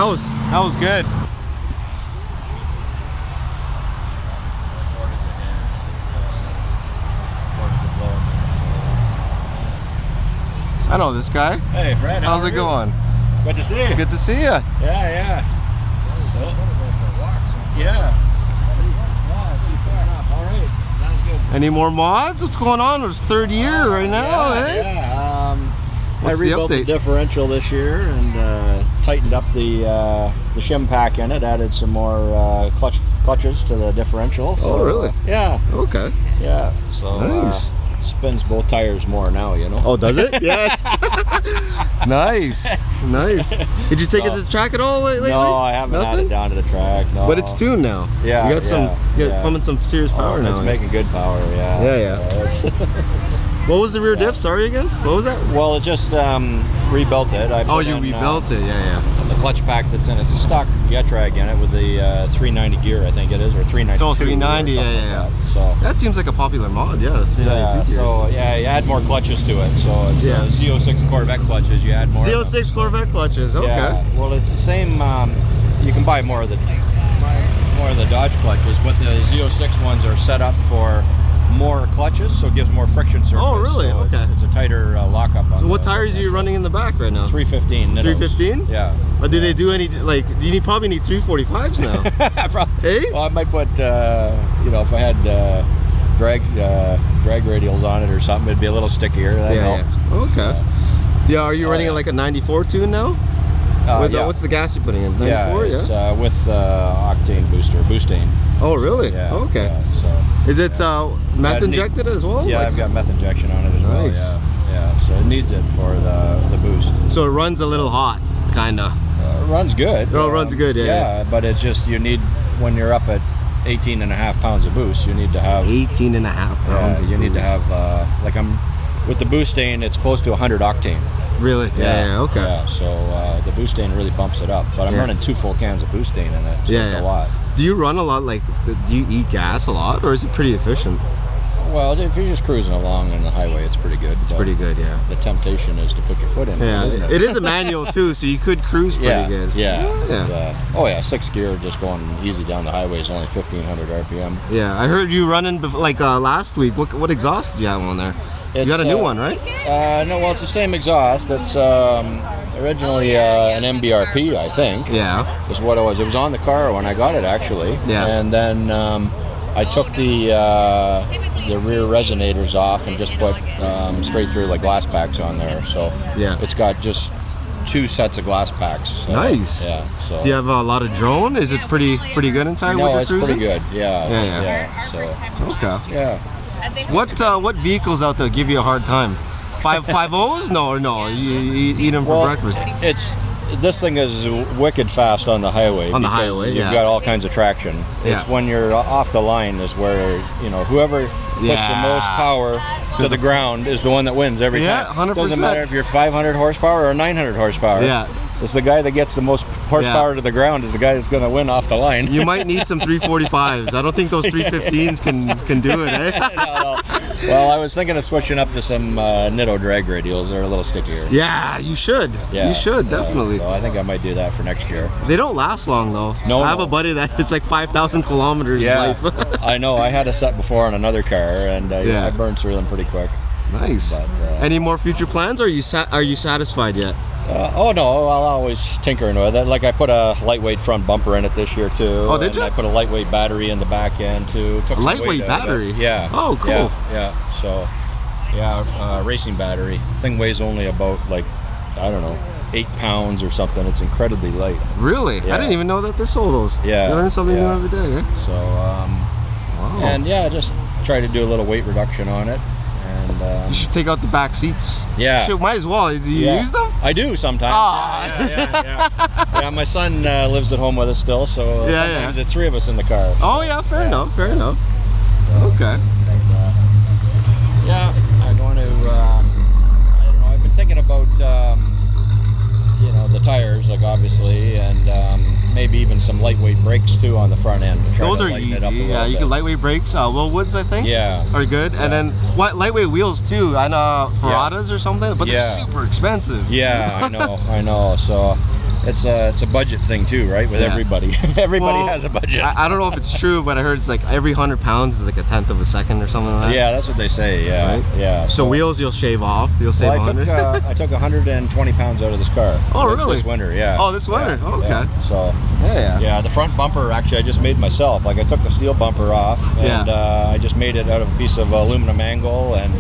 That was good. I know this guy. Hey, Fred. How's it going? Good to see you. Good to see you. Yeah. Yeah. All right. Sounds good. Any more mods? What's going on? It's third year right now, eh? Yeah. What's I rebuilt the differential this year and tightened up the shim pack in it. Added some more clutches to the differential. So, Oh, really? Yeah. Okay. Yeah. So Nice. Spins both tires more now, you know. Oh, does it? Yeah. Nice. Did you take it to the track at all lately? No, I haven't had it down to the track. No. But it's tuned now. Yeah. You got pumping some serious power now. It's making good power. Yeah. Yeah. What was the rear diff? Sorry again. What was that? Well, it just rebuilt it. You rebuilt it. Yeah. The clutch pack that's in it. It's a stock Getrag in it with the 390 gear, I think it is, or 392. Oh, 390. Yeah. So that seems like a popular mod. Yeah, the 392 gear. So you add more clutches to it. So it's Z06 Corvette clutches. You add more. Z06 Corvette clutches. Okay. Yeah. Well, it's the same. You can buy more of the Dodge clutches, but the Z06 ones are set up for more clutches, so it gives more friction surface. Oh, really? So okay. It's a tighter lockup on. So what tires are you running in the back right now? 315. 315? Yeah. Or do they do any, like, do you probably need 345s now? Hey? Well, I might put, if I had drag radials on it or something, it'd be a little stickier. Yeah. Okay. Are you running like a 94 tune now? What's the gas you're putting in? 94, it's with octane boostane. Oh, really? Yeah. Okay. Is it meth injected as well? Yeah, I've got meth injection on it as well. Yeah. So it needs it for the boost. So it runs a little hot, kind of. It runs good. Oh, it runs good, yeah. Yeah, but it's just you need, when you're up at 18.5 pounds of boost, you need to have 18.5 pounds. You need to have with the boostane, it's close to 100 octane. Really? Yeah. Okay. Yeah, so the boostane really bumps it up. But I'm running 2 full cans of boostane in it, so it's a lot. Do you run a lot, do you eat gas a lot, or is it pretty efficient? Well, if you're just cruising along on the highway, it's pretty good. It's pretty good, yeah. The temptation is to put your foot in it, isn't it? It is a manual too, so you could cruise pretty good. Yeah. 6th gear, just going easy down the highway is only 1,500 RPM. Yeah, I heard you running last week. What exhaust did you have on there? You got a new one, right? No, well, it's the same exhaust. It's originally an MBRP, I think. Yeah. Is what it was. It was on the car when I got it, actually. Yeah. And then I took the rear resonators off and just put straight through glass packs on there. So it's got just 2 sets of glass packs. So, nice. Yeah. So. Do you have a lot of drone? Is it pretty good inside? No, with your it's cruising? pretty good. Yeah. So. Okay. Yeah. What vehicles out there give you a hard time? 5.5.0s? No. You eat them for breakfast. This thing is wicked fast on the highway. You've got all kinds of traction. It's when you're off the line is where whoever puts the most power to the ground is the one that wins every time. Yeah, 100%. Doesn't matter if you're 500 horsepower or 900 horsepower. Yeah. It's the guy that gets the most horsepower to the ground is the guy that's going to win off the line. You might need some 345s. I don't think those 315s can do it, eh? No. Well, I was thinking of switching up to some Nitto drag radials. They're a little stickier. Yeah, you should. Yeah. You should, definitely. So I think I might do that for next year. They don't last long, though. I have a buddy that it's like 5,000 kilometers life. I know. I had a set before on another car, and I burned through them pretty quick. Nice. But, any more future plans, or are you satisfied yet? No, I'll always tinkering with it. Like I put a lightweight front bumper in it this year too. Oh, did you? I put a lightweight battery in the back end too. A lightweight battery? Yeah. Oh, cool. Yeah. So, racing battery. Thing weighs only about 8 pounds or something. It's incredibly light. Really? Yeah. I didn't even know that they sold those. Yeah. You learn something new every day, eh? So, wow. And just try to do a little weight reduction on it. And you should take out the back seats. Yeah. Shoot, might as well. Do you use them? I do sometimes. Oh. Yeah, my son lives at home with us still, so sometimes there's 3 of us in the car. Oh, yeah, fair enough. So, okay. I'm going to, I don't know, I've been thinking about, the tires, obviously, and maybe even some lightweight brakes, too, on the front end. Those are easy. Yeah, you can lightweight brakes. Willwoods, I think. Yeah. Are good. Yeah. And then lightweight wheels, too. I know Ferratas or something, but they're super expensive. Yeah, I know. So it's a budget thing too, right? With everybody. Everybody has a budget. I don't know if it's true, but I heard it's like every 100 pounds is like a tenth of a second or something like that. Yeah, that's what they say. Yeah, right? Yeah. So wheels you'll shave off. You'll save 100. I took 120 pounds out of this car. Oh, really? This winter, yeah. Oh, this winter. Yeah, okay. Yeah. So. Yeah. The front bumper actually I just made myself. Like I took the steel bumper off and I just made it out of a piece of aluminum angle and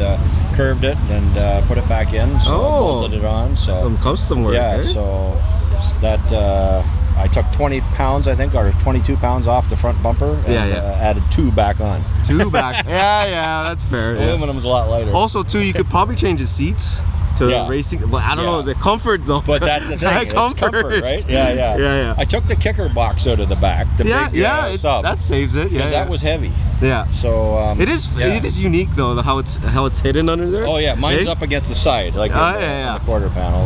curved it and put it back in. So I bolted it on. So some custom work. Yeah. So that I took 20 pounds, I think, or 22 pounds off the front bumper. And, added 2 back on. 2 back. Yeah, that's fair. Aluminum's a lot lighter. Also, too, you could probably change the seats to racing. But I don't know the comfort though. But that's the thing. Comfort, right? Yeah. I took the kicker box out of the back. The big sub. That saves it. Yeah, that was heavy. Yeah. So it is unique though how it's hidden under there. Oh yeah, mine's up against the side, like on the quarter panel.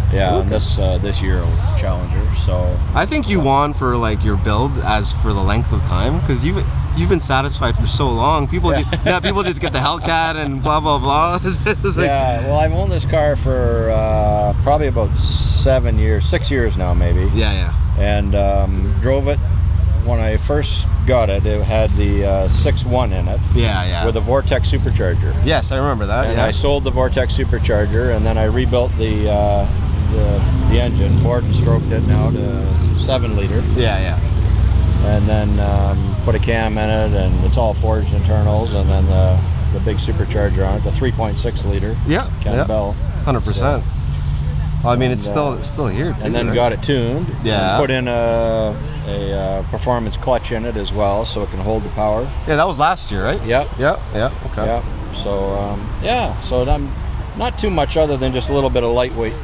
On this year Challenger. So I think you won for like your build as for the length of time because you've been satisfied for so long. People people just get the Hellcat and blah blah blah. Well, I've owned this car for probably about 6 years now, maybe. Yeah. And drove it when I first got it. It had the 6.1 in it. Yeah. With a Vortex supercharger. Yes, I remember that. And I sold the Vortex supercharger, and then I rebuilt the engine, bored and stroked it now to 7 liter. Yeah. And then put a cam in it, and it's all forged internals, and then the big supercharger on it, the 3.6 liter. Yeah. Kenne Bell. 100%. Well, I mean, it's still here too. And then got it tuned. Yeah. And put in a performance clutch in it as well, so it can hold the power. Yeah, that was last year, right? Yep. Yeah. Okay. Yeah. So so I'm not too much other than just a little bit of lightweight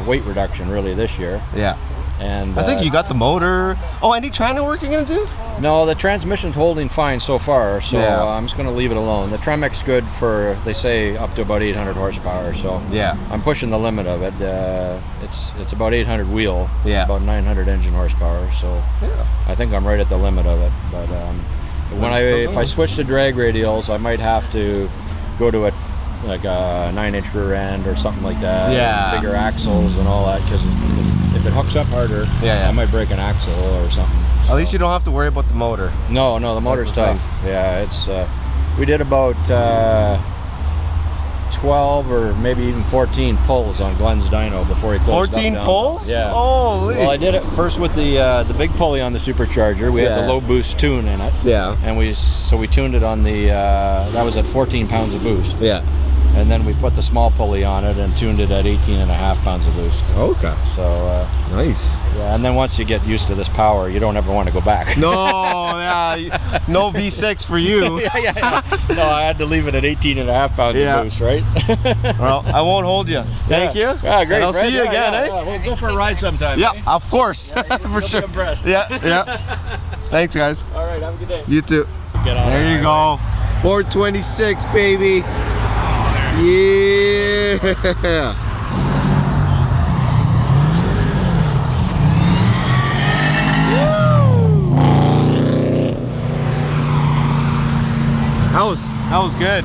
weight reduction really this year. Yeah. And I think you got the motor. Oh, any trying work you're gonna do? No, the transmission's holding fine so far, so I'm just going to leave it alone. The Tremec's good for, they say, up to about 800 horsepower, so I'm pushing the limit of it. It's about 800 wheel, about 900 engine horsepower, so I think I'm right at the limit of it. But if I switch to drag radials, I might have to go to a 9-inch rear end or something like that. Yeah. Bigger axles and all that, because if it hooks up harder, I might break an axle or something. At least you don't have to worry about the motor. No, the motor's tough. Yeah, it's. We did about 12 or maybe even 14 pulls on Glenn's dyno before he closed 14 pulls? Yeah. Holy. Well, I did it first with the big pulley on the supercharger. We had the low boost tune in it. Yeah. And we tuned it on the. That was at 14 pounds of boost. Yeah. And then we put the small pulley on it and tuned it at 18.5 pounds of boost. Okay. So nice. Yeah, and then once you get used to this power, you don't ever want to go back. No, no V6 for you. Yeah. No, I had to leave it at 18.5 pounds of boost, right? Well, I won't hold you. Thank you. Yeah, great. And I'll see you again, eh? Yeah. We'll go for a ride sometime. Yeah, of course. For sure. Be impressed. Yeah. Thanks, guys. All right, have a good day. You too. Get on there you go. 426, baby. Yeah. That was good.